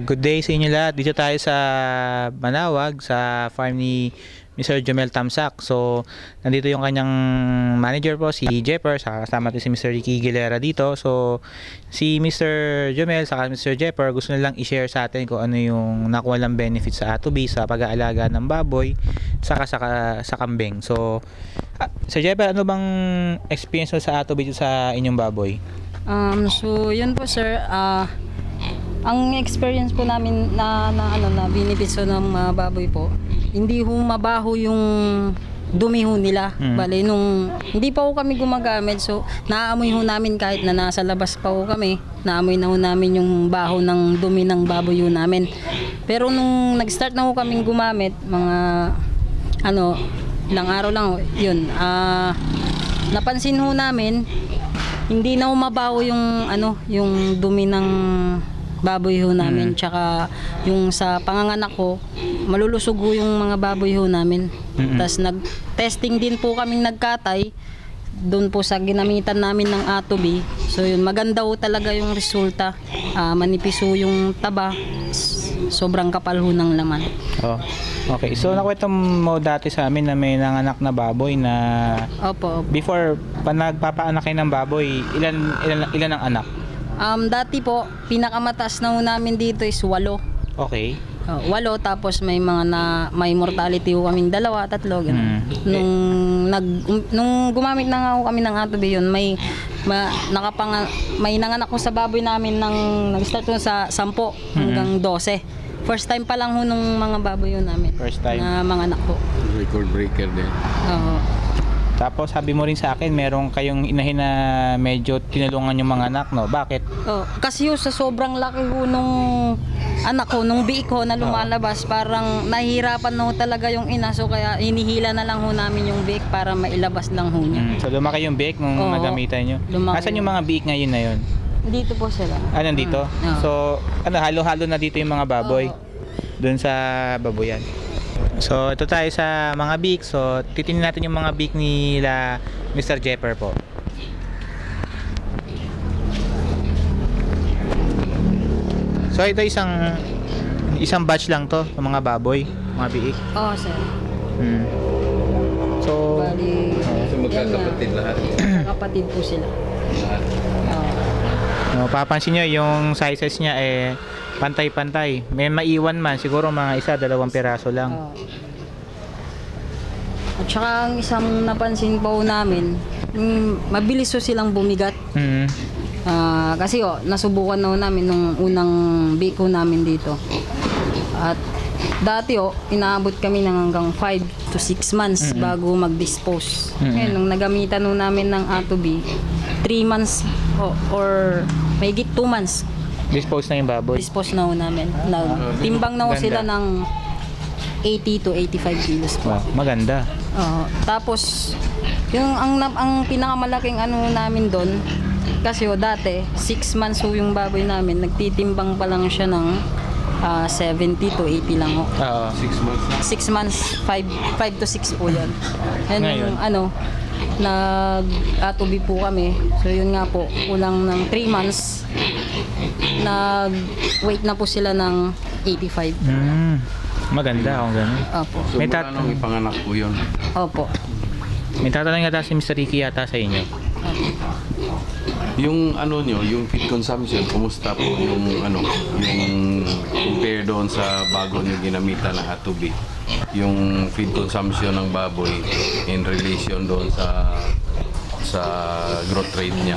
Good day sa inyo lahat. Dito tayo sa Manawag, sa farm ni Mr. Jomel Tamsak. So, nandito yung kanyang manager po, si Jepper. Kasama natin si Mr. Ricky Gilera dito. So, si Mr. Jomel saka Mr. Jepper gusto nilang i-share sa atin kung ano yung nakuha lang benefit sa Atobi sa pag-aalaga ng baboy saka sa kambing. So, Sir Jepper, ano bang experience mo sa Atobi sa inyong baboy? So yun po sir, ang experience po namin na benepisyo ng mga baboy po, hindi ho mabaho yung dumi ho nila. Bale, nung hindi pa ho kami gumagamit, so naamoy ho namin kahit na nasa labas pa ho kami, naamoy na ho namin yung baho ng dumi ng baboy ho namin. Pero nung nag-start na ho kaming gumamit, mga ilang araw lang ho, yun, napansin ho namin, hindi na ho mabaho yung dumi ng baboy ho namin, tsaka yung sa panganganak ko malulusog ho yung mga baboy ho namin. Tas nag-testing din po kaming nagkatay doon po sa ginamitan namin ng Atobi. So yun, maganda ho talaga yung resulta. Manipis ho yung taba, sobrang kapal ho ng laman. Okay, so nakwento mo dati sa amin na may nanganak na baboy na Opo. before pa nagpapaanak kayo ng baboy, ilan ang anak? Dati po, pinakamataas na ho namin dito is 8. Okay. 8, tapos may may mortality ho kaming 2, 3 ganun. Nung gumamit na nga ho kami ng Atobi yun, may nanganak ko sa baboy namin nag-start ho sa 10 hanggang 12. First time pa lang ho nung mga baboy yun namin. First time. Na mga anak po. Record breaker din. Oo. Tapos sabi mo rin sa akin, meron kayong inahin na medyo tinulungan yung mga anak, no? Bakit? Kasi ho, sa sobrang laki ho nung anak ko, nung biik ho na lumalabas, parang nahihirapan na ho talaga yung ina. So kaya hinihila na lang ho namin yung biik para mailabas lang ho niya. So lumaki yung biik nung nagamitan nyo? Nasaan yung mga biik ngayon na yun? Dito po sila. Nandito? So, halo-halo na dito yung mga baboy? Doon sa baboyan. So, ito tayo sa mga beak. So, titingnan natin yung mga beak nila Mr. Jepper po. So, ito isang batch lang to ng mga baboy, mga biik. Oo, sir. So, Bali, So magkakapatid lahat. kapatid po sila. papansin nyo yung sizes niya pantay-pantay. May maiwan man, siguro mga 1-2 piraso lang. At saka ang isang napansin po namin, mabilis ho silang bumigat. Kasi nasubukan na ho namin nung unang bake ho namin dito. At dati inaabot kami ng hanggang 5 to 6 months bago mag-dispose. Ngayon, nung nagamitan ho namin ng Atobi, 3 months or mahigit 2 months. Dispose na yung baboy. Dispose na ho namin. Timbang na ho sila ng 80 to 85 kilos po. Maganda. Tapos, yung ang pinakamalaking namin doon, kasi dati, 6 months ho yung baboy namin, nagtitimbang pa lang siya ng 70 to 80 lang ho. 6 months na. 6 months, 5 to 6 po yan. And Ngayon? yung nag-Atobi po kami. So yun nga po, kulang ng 3 months, nag-wait na po sila ng 85. Maganda kung gano'n. Opo. So May mula nung ipanganak po yun. Opo. May tatanong yata si Mr. Ricky yata sa inyo. Yung yung feed consumption, kumusta po yung yung compare doon sa bago nyo ginamitan ng Atobi? Yung feed consumption ng baboy in relation doon sa growth rate niya.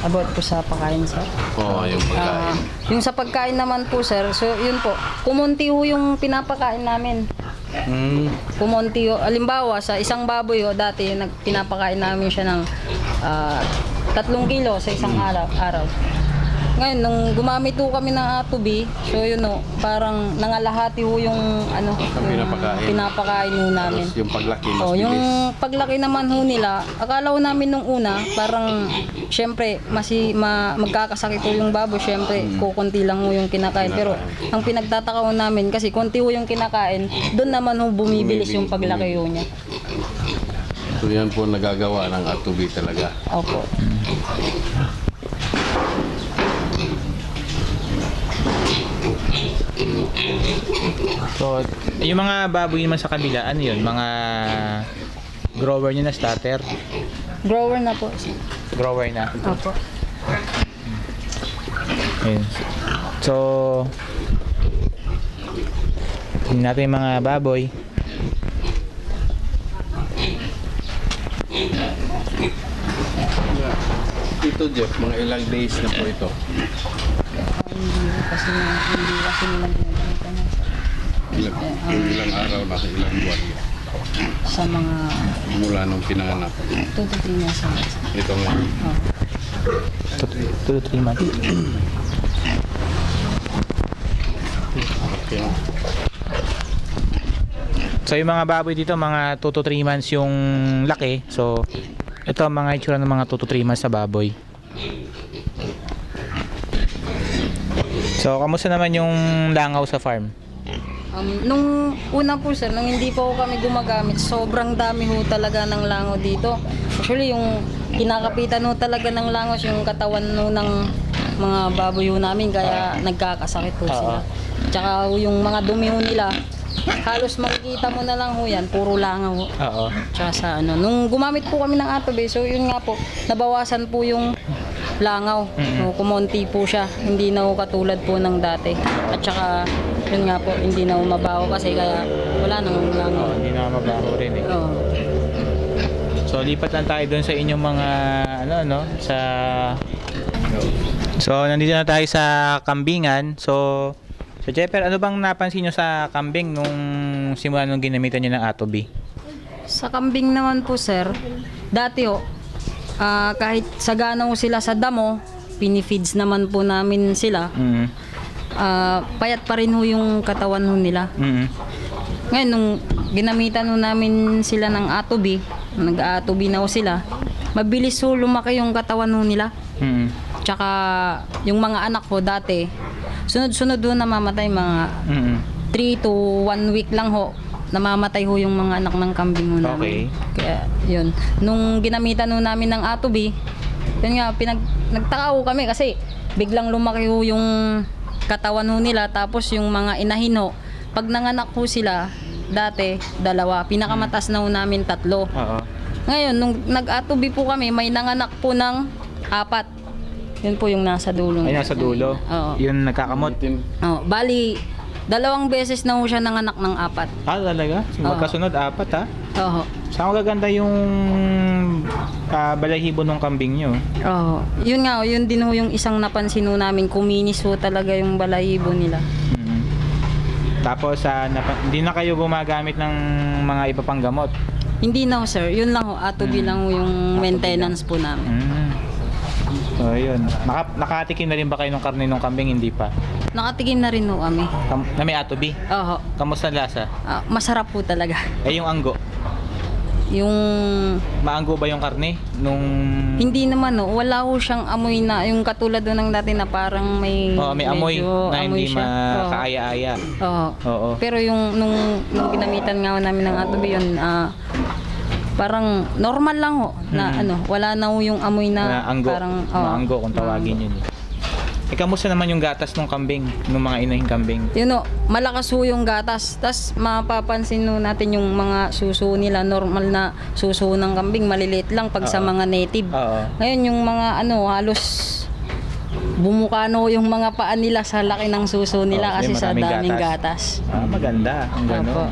About po sa pagkain, sir. Yung pagkain. Yung sa pagkain naman po, sir, so yun po, kumunti ho yung pinapakain namin. Kumunti ho. Halimbawa, sa isang baboy dati pinapakain namin siya ng 3 kilo sa isang araw. Ngayon, nung gumamit ho kami ng Atobi, so yun parang nangalahati ho yung pinapakain ho namin. Tapos yung paglaki mas Yung bilis. paglaki naman ho nila, akala ho namin nung una, parang syempre magkakasakit ho yung baboy, syempre kukunti lang ho yung kinakain. Pero ang pinagtataka ho namin, kasi konti ho yung kinakain, doon naman ho bumibilis yung paglaki ho niya. So yan po nagagawa ng Atobi talaga. Opo. So, yung mga baboy naman sa kabila, ano yun? Mga grower nyo na starter? Grower na po. Grower na. Opo. Ayun. So, tingnan natin yung mga baboy. Ito Jeff, mga ilang days na po ito. Hindi kasi nila ginagawa na Ilang araw na, ilang buwan sa mga mula nung pinanganak. 2 to 3 months. Ito nga. 2 to 3 months. Okay. So yung mga baboy dito, mga 2 to 3 months yung laki. So ito ang mga itsura ng mga 2 to 3 months sa baboy. So kamusta naman yung langaw sa farm? Nung una po sir, nung hindi pa po kami gumagamit, sobrang dami ho talaga ng langaw dito. Actually yung kinakapitan ho talaga ng langaw yung katawan ho ng mga baboy ho namin, kaya nagkakasakit ho sila. Tsaka ho, yung mga dumi ho nila, halos makikita mo na lang ho yan, puro langaw ho. Oo. Tsaka sa ano, nung gumamit po kami ng Atobe, so yun nga po, nabawasan po yung langaw. So, kumonti po siya, hindi na ho katulad po ng dati. At saka, yun nga po, hindi na ho mabaho kasi kaya wala nang langaw. Hindi na mabaho rin eh. Oo. So lipat lang tayo doon sa inyong mga So nandito na tayo sa kambingan. So Jeffer, ano bang napansin nyo sa kambing nung simula nung ginamitan nyo ng Atobe? Sa kambing naman po sir, dati ho, kahit sagana ho sila sa damo, pinifeeds naman po namin sila. Payat pa rin ho yung katawan ho nila. Ngayon, nung ginamitan ho namin sila ng Atobe, nag-Atobe na ho sila, mabilis ho lumaki yung katawan ho nila. Tsaka yung mga anak ko dati, sunod-sunod ho namamatay, mga 3 to 1 week lang ho, namamatay ho yung mga anak ng kambing ho namin. Kaya yun, nung ginamitan ho namin ng Atobe, yun nga, nagtaka ho kami kasi biglang lumaki ho yung katawan ho nila, tapos yung mga inahin ho, pag nanganak ho sila, dati 2, pinakamatas na ho namin 3. Ngayon, nung nag-Atobe po kami, may nanganak po ng 4. Yun po yung nasa dulo. Ay, nasa dulo? Oo. Yun nagkakamot? Oo. Bali, 2 beses na ho siya nanganak ng 4. Talaga? Magkasunod 4 ha? Oo. Saan magaganda yung balahibo ng kambing nyo? Oo. Yun nga, yun din ho yung isang napansin ho namin, kuminis ho talaga yung balahibo nila. Tapos hindi na kayo gumagamit ng mga iba pang gamot? Hindi na ho sir, yun lang ho, Atobe lang ho yung maintenance po namin. So yun, nakatikim na rin ba kayo ng karne ng kambing? Hindi pa? Nakatikim na rin ho kami. Na may Atobe? Oo. Kamusta lasa? Masarap po talaga. Eh yung anggo? Yung... Maanggo ba yung karne? Hindi naman ho, wala ho siyang amoy na, yung katulad ho ng dati na parang may... may amoy na hindi siya. makaaya-aya. Oo. Pero yung nung ginamitan nga ho namin ng Atobe yun, parang normal lang ho na wala na ho yung amoy na anggo, parang maanggo kung tawagin yun. Kamusta naman yung gatas ng kambing, ng mga inahing kambing? Yun ho, malakas ho yung gatas. Tas mapapansin ho natin yung mga suso nila, normal na suso ng kambing, maliliit lang pag sa mga native. Ngayon yung mga halos bumukano yung mga paa nila sa laki ng suso nila kasi sa daming gatas. Maganda, ang gano'n.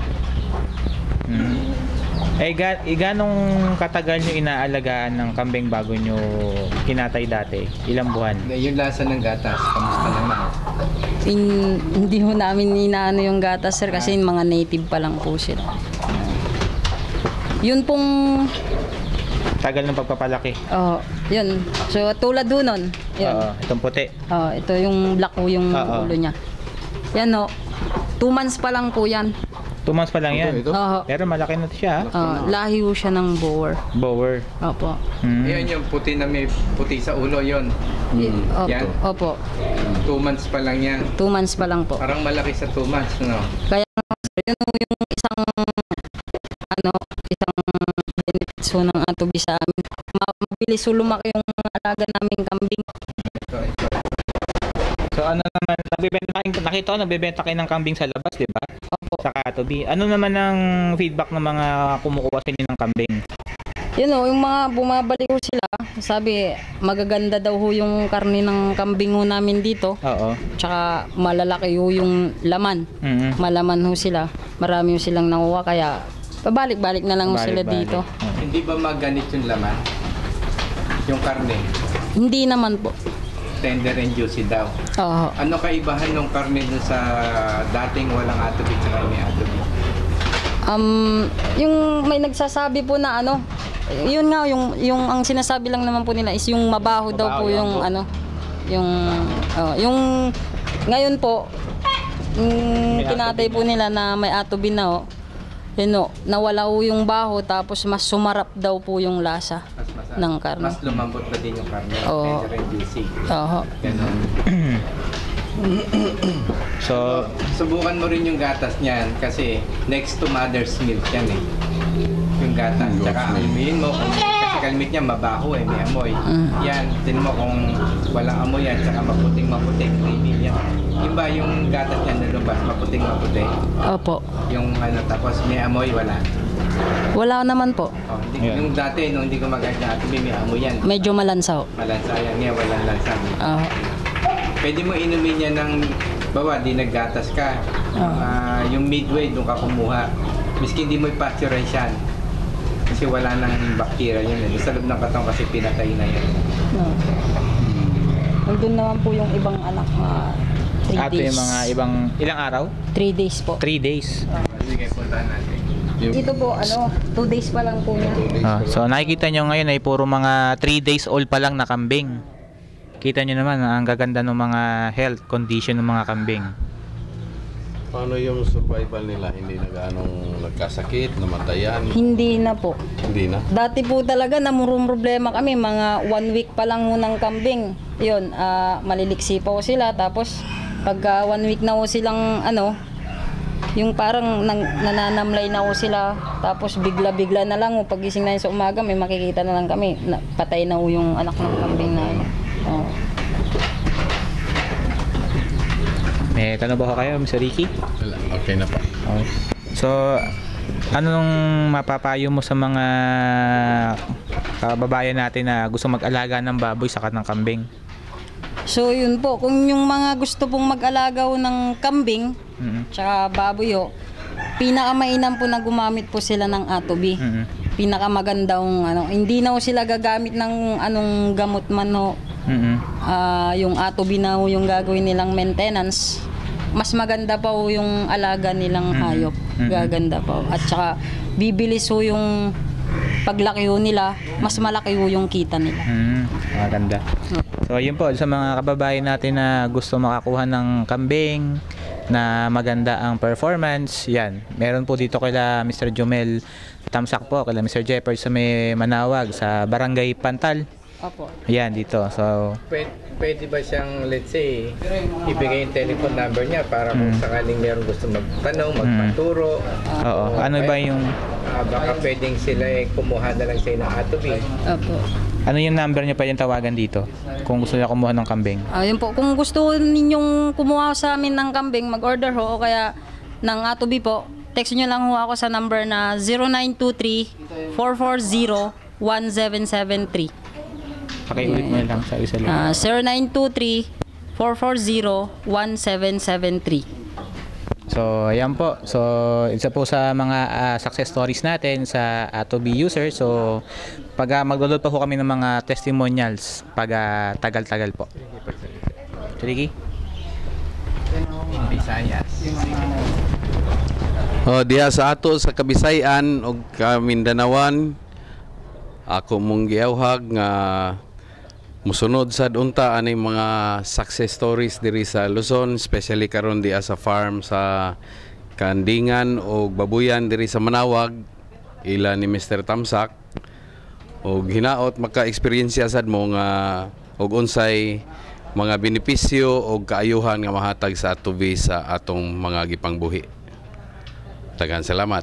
Ganong katagal nyo inaalagaan ng kambing bago nyo kinatay dati? Ilang buwan? Yung lasa ng gatas, kamusta naman? Hindi ho namin inaano yung gatas sir kasi mga native pa lang po sila. Yun pong... Tagal ng pagpapalaki? Yun. So tulad ho nun. Itong puti? Ito yung black ho yung ulo niya. Yan ho. 2 months pa lang po yan. 2 months pa lang yan? Pero malaki na siya. Lahi ho siya ng bower. Bower? Opo. Yun yung puti na may puti sa ulo yun. Yan? Opo. 2 months pa lang yan. 2 months pa lang po. Parang malaki sa 2 months, no? Kaya yun yung isang benefits ho ng Atobe sa amin. Mabilis ho lumaki yung alaga naming kambing. So ano naman, nakita ko nagbebenta kayo ng kambing sa labas, di ba? Opo. Sa Katubi. Ano naman ang feedback ng mga kumukuha sa inyo ng kambing? Yun o, yung mga bumabalik ho sila, sabi magaganda daw ho yung karne ng kambing ho namin dito. Oo. Tsaka malalaki ho yung laman. Mhm. Malaman ho sila. Marami ho silang nakuha kaya pabalik-balik na lang ho sila Balik-balik. dito. Hindi ba maganit yung laman? Yung karne, Hindi naman po. tender and juicy daw. Oo. Ano kaibahan ng karne dun sa dating walang atubig at may atubig? Yung may nagsasabi po na ano, yun nga yung ang sinasabi lang naman po nila is yung mabaho daw po yung ano, yung ngayon po tinatay po nila na may atubin na ho. Yun o, nawala po yung baho tapos mas sumarap daw po yung lasa Mas masarap. ng karne. Mas lumambot pa din yung karne. Oo. Tender and juicy. Oo. Ganun. So, Subukan mo rin yung gatas niyan kasi next to mother's milk yan eh. Yung gatas. Tsaka amuyin mo kasi kalmit niya mabaho eh, may amoy. Yan, tin mo kung walang amoy yan, tsaka maputing-maputing, creamy yan. Yung ba yung gatas niya nalabas, maputing-maputi? Opo. Yung ano, tapos may amoy, wala. Wala naman po. Oh, yung dati, nung hindi ko mag-add na atobi, may amoy yan. Medyo malansa ho. Malansa yan, ngayon walang lansa. Oo. Pwede mo inumin yan ng, bawa, di naggatas ka. Yung midway, doon ka kumuha. Miski hindi mo i-pasteurize yan. Kasi wala nang bacteria yun. Sa loob ng katong kasi pinatay na yan. Nandun naman po yung ibang anak na 3 ato days. yung mga ibang, ilang araw? 3 days po. 3 days. Sige, puntahan natin. Dito po, 2 days pa lang po niya. So nakikita nyo ngayon ay puro mga 3 days old pa lang na kambing. Kita nyo naman ang gaganda ng mga health condition ng mga kambing. Paano yung survival nila? Hindi na gaanong nagkasakit, namatayan? Hindi na po. Hindi na? Dati po talaga namurong problema kami, mga 1 week pa lang ho ng kambing. Yun, maliliksi pa ho sila. Tapos pagka 1 week na ho silang yung parang nananamlay na ho sila. Tapos bigla-bigla na lang ho, pagising na sa umaga, may makikita na lang kami, patay na ho yung anak ng kambing na May tanong ba kayo, Mr. Ricky? Wala. Okay na pa. Okay. So, anong mapapayo mo sa mga kababayan natin na gusto mag-alaga ng baboy saka ng kambing? So yun po, kung yung mga gusto pong mag-alaga ho ng kambing, tsaka baboy ho, pinakamainam po na gumamit po sila ng atobi. Pinakamagandang hindi na ho sila gagamit ng anong gamot man ho. Yung atobi na ho yung gagawin nilang maintenance. Mas maganda pa ho yung alaga nilang hayop. Gaganda pa ho. At saka bibilis ho yung paglaki ho nila, mas malaki ho yung kita nila. Maganda. So yun po, sa mga kababayan natin na gusto makakuha ng kambing na maganda ang performance, yan. Meron po dito kila Mr. Jomel Tamsak po, kila Mr. Jeffers sa may Manawag, sa Barangay Pantal. Opo. Yan dito. So Pwede ba siyang, let's say, ibigay yung telephone number niya para kung sakaling meron gusto magtanong, magpaturo? oo, ano ba yung Baka pwedeng sila kumuha na lang sa'yo ng atobi. Opo. ano yung number niyo pwedeng tawagan dito kung gusto niyo kumuha ng kambing? Ayun po, kung gusto ninyong kumuha sa amin ng kambing, mag-order ho o kaya ng atobi po, text nyo lang ho ako sa number na 0923-440-1773. Pakiulit mo lang sa isa lang. 0923-440-1773. So, ayan po. So, isa po sa mga success stories natin sa Atobi user. So, pag maglo-load pa po kami ng mga testimonials pag tagal-tagal po. Ricky? Visayas. Diha sa ato sa Kabisayan o Kamindanawan, ako mong giawhag nga musunod sad unta ani mga success stories diri sa Luzon, especially karon diha sa farm sa Kandingan o Babuyan diri sa Manawag, ila ni Mr. Tamsak. Og hinaot maka-experience sad mo nga og unsay mga benepisyo o kaayuhan nga mahatag sa atobi sa atong mga gipangbuhi. Daghang salamat.